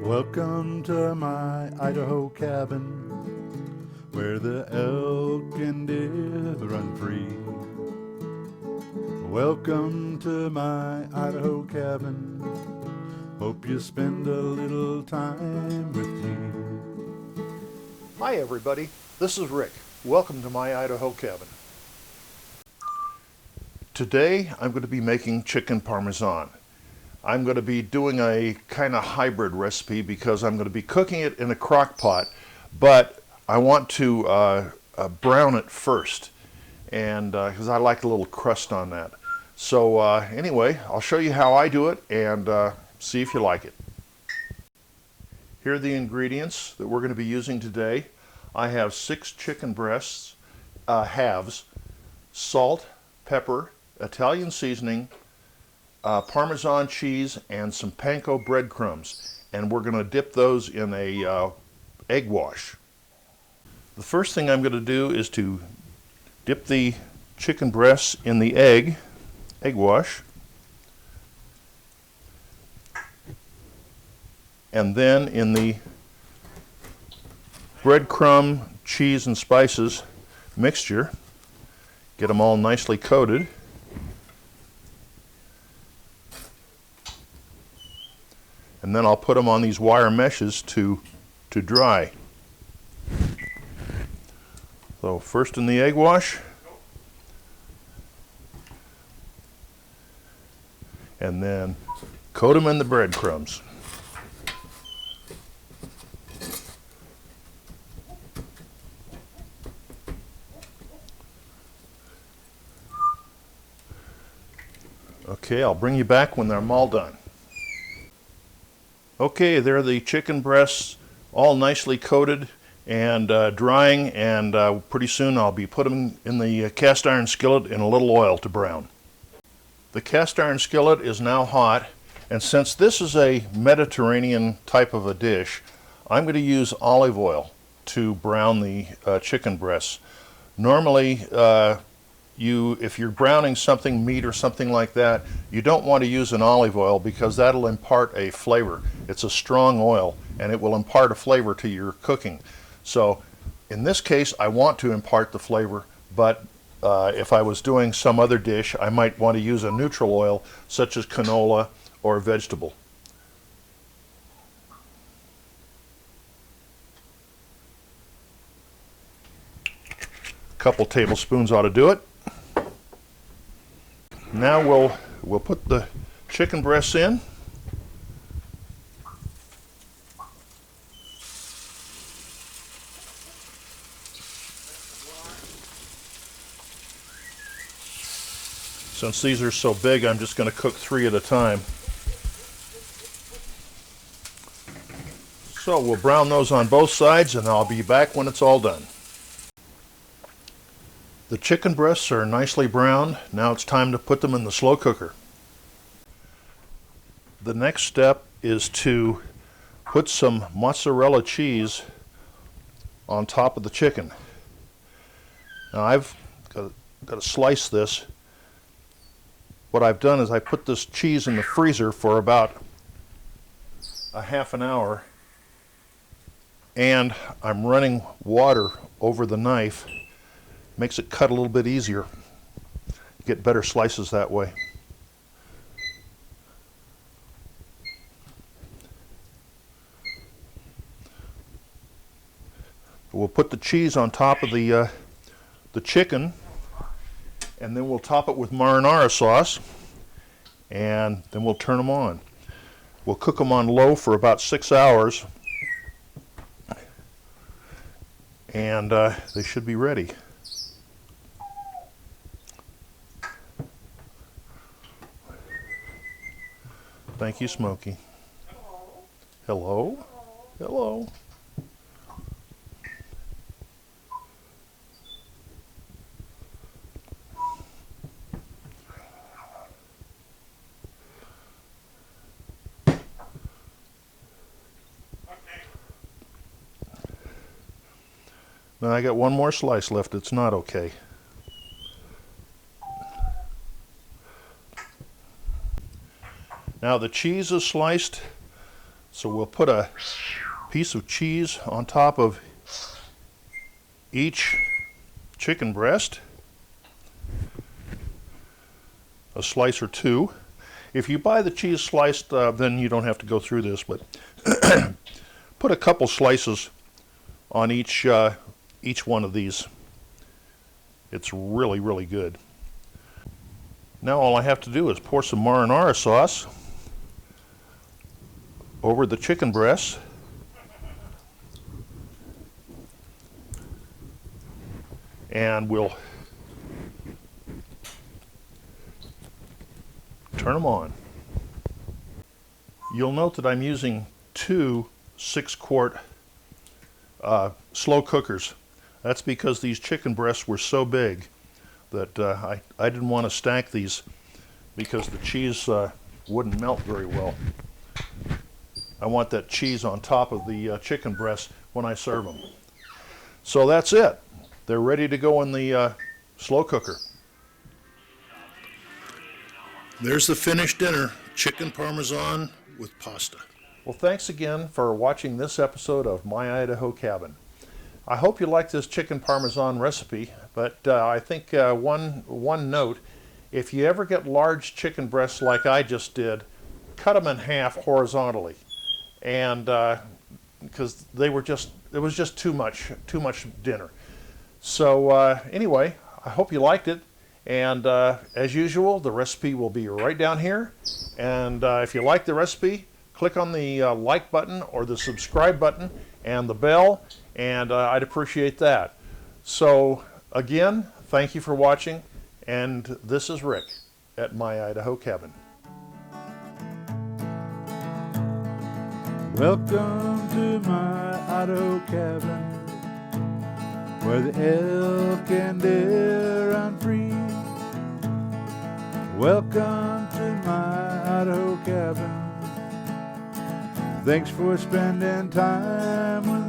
Welcome to my Idaho cabin, where the elk and deer run free. Welcome to my Idaho cabin, hope you spend a little time with me. Hi everybody, this is Rick. Welcome to my Idaho cabin. Today I'm going to be making chicken Parmesan. I'm going to be doing a kind of hybrid recipe because I'm going to be cooking it in a crock pot, but I want to brown it first, and because I like a little crust on that. So anyway, I'll show you how I do it and see if you like it. Here are the ingredients that we're going to be using today. I have 6 chicken breasts, halves, salt, pepper, Italian seasoning, Parmesan cheese, and some panko breadcrumbs, and we're going to dip those in a egg wash. The first thing I'm going to do is to dip the chicken breasts in the egg wash, and then in the breadcrumb, cheese, and spices mixture. Get them all nicely coated. And then I'll put them on these wire meshes to dry. So first in the egg wash, and then coat them in the breadcrumbs. Okay, I'll bring you back when they're all done. Okay, there are the chicken breasts, all nicely coated and drying, and pretty soon I'll be putting them in the cast iron skillet in a little oil to brown. The cast iron skillet is now hot, and since this is a Mediterranean type of a dish, I'm going to use olive oil to brown the chicken breasts. Normally, if you're browning something, meat or something like that, you don't want to use an olive oil because that'll impart a flavor. It's a strong oil and it will impart a flavor to your cooking. So in this case, I want to impart the flavor, but if I was doing some other dish, I might want to use a neutral oil such as canola or vegetable. A couple tablespoons ought to do it. Now we'll put the chicken breasts in. Since these are so big, I'm just going to cook 3 at a time. So we'll brown those on both sides, and I'll be back when it's all done. The chicken breasts are nicely browned. Now it's time to put them in the slow cooker. The next step is to put some mozzarella cheese on top of the chicken. Now I've got to slice this. What I've done is I put this cheese in the freezer for about a half an hour, and I'm running water over the knife. Makes it cut a little bit easier. Get better slices that way. We'll put the cheese on top of the chicken, and then we'll top it with marinara sauce, and then we'll turn them on. We'll cook them on low for about 6 hours, and they should be ready. Thank you, Smokey. Hello? Hello? Now I got one more slice left. It's not okay. Now the cheese is sliced So we'll put a piece of cheese on top of each chicken breast, a slice or two. If you buy the cheese sliced, then you don't have to go through this, but put a couple slices on each one of these. It's really, really good. Now all I have to do is pour some marinara sauce over the chicken breasts. And we'll turn them on. You'll note that I'm using two 6-quart slow cookers. That's because these chicken breasts were so big that I didn't want to stack these because the cheese wouldn't melt very well. I want that cheese on top of the chicken breasts when I serve them. So that's it. They're ready to go in the slow cooker. There's the finished dinner, chicken Parmesan with pasta. Well, thanks again for watching this episode of My Idaho Cabin. I hope you like this chicken Parmesan recipe, but I think one note, if you ever get large chicken breasts like I just did, cut them in half horizontally, and because it was just too much dinner. So anyway, I hope you liked it, and as usual, the recipe will be right down here, and if you like the recipe, click on the like button or the subscribe button and the bell, and I'd appreciate that. So again, thank you for watching, and this is Rick at My Idaho Cabin. Welcome to my Idaho cabin, where the elk and deer run free. Welcome to my Idaho cabin. Thanks for spending time with